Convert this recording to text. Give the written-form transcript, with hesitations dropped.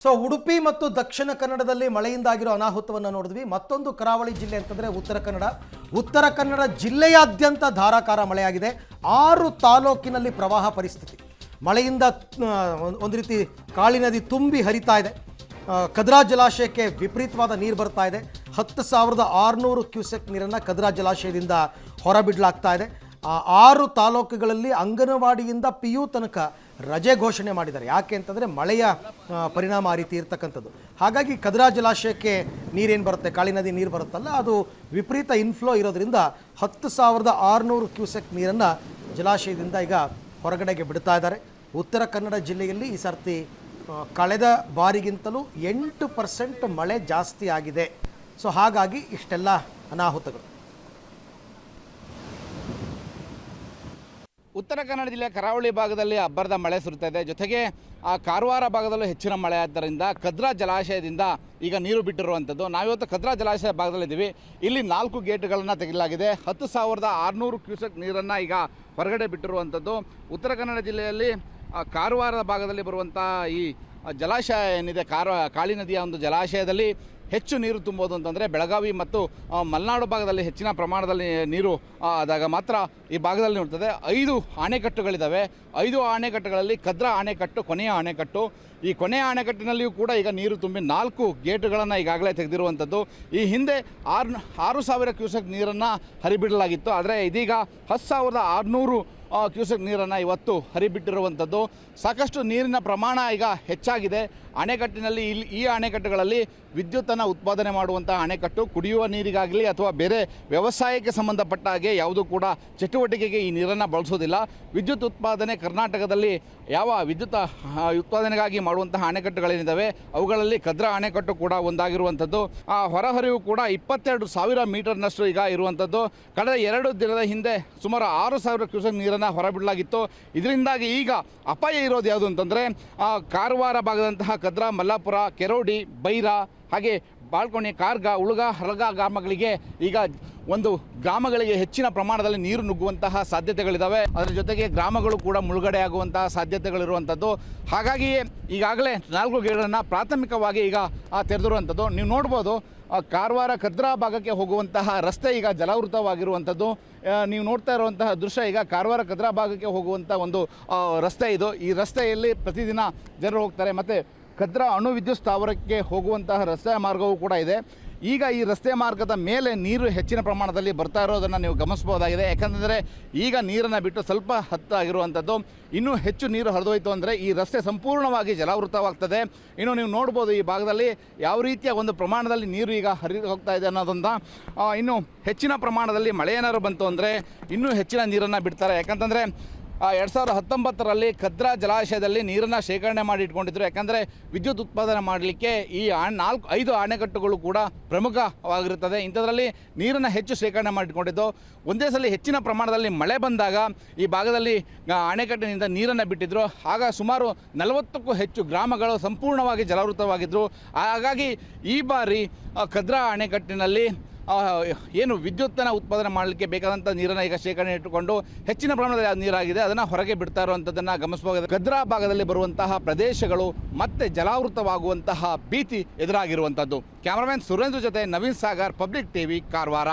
So Udupi ಮತ್ತು ದಕ್ಷಿಣ ಕನ್ನಡದಲ್ಲಿ ಮಳೆಯಿಂದಾಗಿರೋ ಅನಾಹುತವನ್ನು ನೋಡಿದ್ವಿ. ಮತ್ತೊಂದು ಕರಾವಳಿ ಜಿಲ್ಲೆ ಅಂತಂದರೆ ಉತ್ತರ ಕನ್ನಡ ಜಿಲ್ಲೆಯಾದ್ಯಂತ ಧಾರಾಕಾರ ಮಳೆಯಾಗಿದೆ. 6 ತಾಲೂಕಿನಲ್ಲಿ ಪ್ರವಾಹ ಪರಿಸ್ಥಿತಿ. ಮಳೆಯಿಂದ ಒಂದು ರೀತಿ ಕಾಳಿ ನದಿ ತುಂಬಿ ಹರಿತಾ ಇದೆ. ಕದ್ರಾ ಜಲಾಶಯಕ್ಕೆ ವಿಪರೀತವಾದ ನೀರು ಬರ್ತಾ ಇದೆ. 10,600 ಕ್ಯೂಸೆಕ್ ನೀರನ್ನು ಕದ್ರಾ ಜಲಾಶಯದಿಂದ ಹೊರಬಿಡಲಾಗ್ತಾ ಇದೆ. 6 ತಾಲೂಕುಗಳಲ್ಲಿ ಅಂಗನವಾಡಿಯಿಂದ PU ತನಕ ರಜೆ ಘೋಷಣೆ ಮಾಡಿದ್ದಾರೆ. ಯಾಕೆ ಅಂತಂದರೆ ಮಳೆಯ ಪರಿಣಾಮ ಆ ರೀತಿ ಇರ್ತಕ್ಕಂಥದ್ದು. ಹಾಗಾಗಿ ಕದ್ರಾ ಜಲಾಶಯಕ್ಕೆ ನೀರೇನು ಬರುತ್ತೆ, ಕಾಳಿ ನದಿ ನೀರು ಬರುತ್ತಲ್ಲ, ಅದು ವಿಪರೀತ ಇನ್ಫ್ಲೋ ಇರೋದ್ರಿಂದ 10,600 ಕ್ಯೂಸೆಕ್ ನೀರನ್ನು ಜಲಾಶಯದಿಂದ ಈಗ ಹೊರಗಡೆಗೆ ಬಿಡ್ತಾ ಇದ್ದಾರೆ. ಉತ್ತರ ಕನ್ನಡ ಜಿಲ್ಲೆಯಲ್ಲಿ ಈ ಸರ್ತಿ ಕಳೆದ ಬಾರಿಗಿಂತಲೂ 8% ಮಳೆ ಜಾಸ್ತಿ ಆಗಿದೆ. ಸೊ ಹಾಗಾಗಿ ಇಷ್ಟೆಲ್ಲ ಅನಾಹುತಗಳು. ಉತ್ತರ ಕನ್ನಡ ಜಿಲ್ಲೆಯ ಕರಾವಳಿ ಭಾಗದಲ್ಲಿ ಅಬ್ಬರದ ಮಳೆ ಸುರಿತಾ ಇದೆ. ಜೊತೆಗೆ ಕಾರವಾರ ಭಾಗದಲ್ಲೂ ಹೆಚ್ಚಿನ ಮಳೆ ಆದ್ದರಿಂದ ಕದ್ರಾ ಜಲಾಶಯದಿಂದ ಈಗ ನೀರು ಬಿಟ್ಟಿರುವಂಥದ್ದು. ನಾವಿವತ್ತು ಕದ್ರಾ ಜಲಾಶಯ ಭಾಗದಲ್ಲಿದ್ದೀವಿ. ಇಲ್ಲಿ 4 ಗೇಟ್ಗಳನ್ನು ತೆಗೆಯಲಾಗಿದೆ. 10,600 ಕ್ಯೂಸೆಕ್ ನೀರನ್ನು ಈಗ ಹೊರಗಡೆ ಬಿಟ್ಟಿರುವಂಥದ್ದು. ಉತ್ತರ ಕನ್ನಡ ಜಿಲ್ಲೆಯಲ್ಲಿ ಕಾರವಾರ ಭಾಗದಲ್ಲಿ ಬರುವಂಥ ಈ ಜಲಾಶಯ ಏನಿದೆ, ಕಾಳಿ ನದಿಯ ಒಂದು ಜಲಾಶಯದಲ್ಲಿ ಹೆಚ್ಚು ನೀರು ತುಂಬೋದು ಅಂತಂದರೆ ಬೆಳಗಾವಿ ಮತ್ತು ಮಲೆನಾಡು ಭಾಗದಲ್ಲಿ ಹೆಚ್ಚಿನ ಪ್ರಮಾಣದಲ್ಲಿ ನೀರು ಆದಾಗ ಮಾತ್ರ ಈ ಭಾಗದಲ್ಲಿ ನೋಡ್ತದೆ. 5 ಅಣೆಕಟ್ಟುಗಳಿದ್ದಾವೆ. 5 ಅಣೆಕಟ್ಟುಗಳಲ್ಲಿ ಕದ್ರಾ ಅಣೆಕಟ್ಟು ಕೊನೆಯ ಅಣೆಕಟ್ಟು. ಈ ಕೊನೆಯ ಅಣೆಕಟ್ಟಿನಲ್ಲಿಯೂ ಕೂಡ ಈಗ ನೀರು ತುಂಬಿ 4 ಗೇಟುಗಳನ್ನು ಈಗಾಗಲೇ ತೆಗೆದಿರುವಂಥದ್ದು. ಈ ಹಿಂದೆ 6,000 ಕ್ಯೂಸೆಕ್ ನೀರನ್ನು ಹರಿಬಿಡಲಾಗಿತ್ತು. ಆದರೆ ಇದೀಗ 10,600 ಕ್ಯೂಸೆಕ್ ನೀರನ್ನು ಇವತ್ತು ಹರಿಬಿಟ್ಟಿರುವಂಥದ್ದು. ಸಾಕಷ್ಟು ನೀರಿನ ಪ್ರಮಾಣ ಈಗ ಹೆಚ್ಚಾಗಿದೆ. ಅಣೆಕಟ್ಟಿನಲ್ಲಿ ಈ ಅಣೆಕಟ್ಟುಗಳಲ್ಲಿ ವಿದ್ಯುತ್ತನ್ನು ಉತ್ಪಾದನೆ ಮಾಡುವಂಥ ಅಣೆಕಟ್ಟು. ಕುಡಿಯುವ ನೀರಿಗಾಗಲಿ ಅಥವಾ ಬೇರೆ ವ್ಯವಸಾಯಕ್ಕೆ ಸಂಬಂಧಪಟ್ಟ ಹಾಗೆ ಯಾವುದೂ ಕೂಡ ಚಟುವಟಿಕೆಗೆ ಈ ನೀರನ್ನು ಬಳಸೋದಿಲ್ಲ. ವಿದ್ಯುತ್ ಉತ್ಪಾದನೆ ಕರ್ನಾಟಕದಲ್ಲಿ ಯಾವ ವಿದ್ಯುತ್ ಉತ್ಪಾದನೆಗಾಗಿ ಮಾಡುವಂತಹ ಅಣೆಕಟ್ಟುಗಳೇನಿದ್ದಾವೆ ಅವುಗಳಲ್ಲಿ ಕದ್ರಾ ಅಣೆಕಟ್ಟು ಕೂಡ ಒಂದಾಗಿರುವಂಥದ್ದು. ಹೊರಹರಿವು ಕೂಡ 22,000 ಮೀಟರ್ನಷ್ಟು ಈಗ ಇರುವಂಥದ್ದು. ಕಳೆದ 2 ದಿನದ ಹಿಂದೆ ಸುಮಾರು 6,000 ಕ್ಯೂಸೆಕ್ ನೀರನ್ನು ಹೊರಬಿಡಲಾಗಿತ್ತು. ಇದರಿಂದಾಗಿ ಈಗ ಅಪಾಯ ಇರೋದು ಯಾವುದು ಅಂತಂದರೆ ಕಾರವಾರ ಭಾಗದಂತಹ ಕದ್ರಾ, ಮಲ್ಲಾಪುರ, ಕೆರೋಡಿ, ಬೈರಾ, ಹಾಗೆ ಬಾಳ್ಕೊಣೆ, ಕಾರ್ಗ, ಉಳುಗ, ಹಲಗ ಗ್ರಾಮಗಳಿಗೆ ಈಗ ಒಂದು ಗ್ರಾಮಗಳಿಗೆ ಹೆಚ್ಚಿನ ಪ್ರಮಾಣದಲ್ಲಿ ನೀರು ನುಗ್ಗುವಂತಹ ಸಾಧ್ಯತೆಗಳಿದ್ದಾವೆ. ಅದರ ಜೊತೆಗೆ ಗ್ರಾಮಗಳು ಕೂಡ ಮುಳುಗಡೆ ಆಗುವಂತಹ ಸಾಧ್ಯತೆಗಳಿರುವಂಥದ್ದು. ಹಾಗಾಗಿಯೇ ಈಗಾಗಲೇ 4 ಗೇಟನ್ನು ಪ್ರಾಥಮಿಕವಾಗಿ ಈಗ ತೆರೆದಿರುವಂಥದ್ದು. ನೀವು ನೋಡ್ಬೋದು, ಕಾರವಾರ ಕದ್ರಾ ಭಾಗಕ್ಕೆ ಹೋಗುವಂತಹ ರಸ್ತೆ ಈಗ ಜಲಾವೃತವಾಗಿರುವಂಥದ್ದು. ನೀವು ನೋಡ್ತಾ ಇರುವಂತಹ ದೃಶ್ಯ ಈಗ ಕಾರವಾರ ಕದ್ರಾ ಭಾಗಕ್ಕೆ ಹೋಗುವಂಥ ಒಂದು ರಸ್ತೆ ಇದು. ಈ ರಸ್ತೆಯಲ್ಲಿ ಪ್ರತಿದಿನ ಜನರು ಹೋಗ್ತಾರೆ. ಮತ್ತು ಕದ್ರಾ ಅಣು ವಿದ್ಯುತ್ ಸ್ಥಾವರಕ್ಕೆ ಹೋಗುವಂತಹ ರಸ್ತೆ ಮಾರ್ಗವೂ ಕೂಡ ಇದೆ. ಈಗ ಈ ರಸ್ತೆ ಮಾರ್ಗದ ಮೇಲೆ ನೀರು ಹೆಚ್ಚಿನ ಪ್ರಮಾಣದಲ್ಲಿ ಬರ್ತಾ ಇರೋದನ್ನು ನೀವು ಗಮನಿಸ್ಬೋದಾಗಿದೆ. ಯಾಕಂದರೆ ಈಗ ನೀರನ್ನು ಬಿಟ್ಟು ಸ್ವಲ್ಪ ಹತ್ತಾಗಿರುವಂಥದ್ದು. ಇನ್ನೂ ಹೆಚ್ಚು ನೀರು ಹರಿದೋಯ್ತು ಅಂದರೆ ಈ ರಸ್ತೆ ಸಂಪೂರ್ಣವಾಗಿ ಜಲಾವೃತವಾಗ್ತದೆ. ಇನ್ನು ನೀವು ನೋಡ್ಬೋದು ಈ ಭಾಗದಲ್ಲಿ ಯಾವ ರೀತಿಯ ಒಂದು ಪ್ರಮಾಣದಲ್ಲಿ ನೀರು ಈಗ ಹರಿದು ಹೋಗ್ತಾ ಇದೆ ಅನ್ನೋದನ್ನು. ಇನ್ನು ಹೆಚ್ಚಿನ ಪ್ರಮಾಣದಲ್ಲಿ ಮಳೆ ಏನಾದ್ರು ಬಂತು ಅಂದರೆ ಇನ್ನೂ ಹೆಚ್ಚಿನ ನೀರನ್ನು ಬಿಡ್ತಾರೆ. ಯಾಕಂತಂದರೆ 2019ರಲ್ಲಿ ಕದ್ರಾ ಜಲಾಶಯದಲ್ಲಿ ನೀರನ್ನು ಶೇಖರಣೆ ಮಾಡಿ ಇಟ್ಕೊಂಡಿದ್ರು. ಯಾಕಂದರೆ ವಿದ್ಯುತ್ ಉತ್ಪಾದನೆ ಮಾಡಲಿಕ್ಕೆ ಈ 5 ಅಣೆಕಟ್ಟುಗಳು ಕೂಡ ಪ್ರಮುಖವಾಗಿರುತ್ತದೆ. ಇಂಥದ್ರಲ್ಲಿ ನೀರನ್ನು ಹೆಚ್ಚು ಶೇಖರಣೆ ಮಾಡಿಟ್ಕೊಂಡಿದ್ದು. ಒಂದೇ ಸಲ ಹೆಚ್ಚಿನ ಪ್ರಮಾಣದಲ್ಲಿ ಮಳೆ ಬಂದಾಗ ಈ ಭಾಗದಲ್ಲಿ ಅಣೆಕಟ್ಟಿನಿಂದ ನೀರನ್ನು ಬಿಟ್ಟಿದ್ದರು. ಆಗ ಸುಮಾರು 40ಕ್ಕೂ ಹೆಚ್ಚು ಗ್ರಾಮಗಳು ಸಂಪೂರ್ಣವಾಗಿ ಜಲಾವೃತವಾಗಿದ್ದರು. ಹಾಗಾಗಿ ಈ ಬಾರಿ ಕದ್ರಾ ಅಣೆಕಟ್ಟಿನಲ್ಲಿ ಏನು ವಿದ್ಯುತ್ತನ್ನು ಉತ್ಪಾದನೆ ಮಾಡಲಿಕ್ಕೆ ಬೇಕಾದಂಥ ನೀರನ್ನು ಈಗ ಶೇಖರಣೆ ಇಟ್ಟುಕೊಂಡು ಹೆಚ್ಚಿನ ಪ್ರಮಾಣದಲ್ಲಿ ನೀರಾಗಿದೆ ಅದನ್ನು ಹೊರಗೆ ಬಿಡ್ತಾ ಇರುವಂಥದ್ದನ್ನು ಗಮನಿಸಬಹುದು. ಕದ್ರಾ ಭಾಗದಲ್ಲಿ ಬರುವಂತಹ ಪ್ರದೇಶಗಳು ಮತ್ತೆ ಜಲಾವೃತವಾಗುವಂತಹ ಭೀತಿ ಎದುರಾಗಿರುವಂಥದ್ದು. ಕ್ಯಾಮರಾಮನ್ ಸುರೇಂದ್ರ ಜೊತೆ ನವೀನ್ ಸಾಗರ್, ಪಬ್ಲಿಕ್ ಟಿವಿ, ಕಾರವಾರ.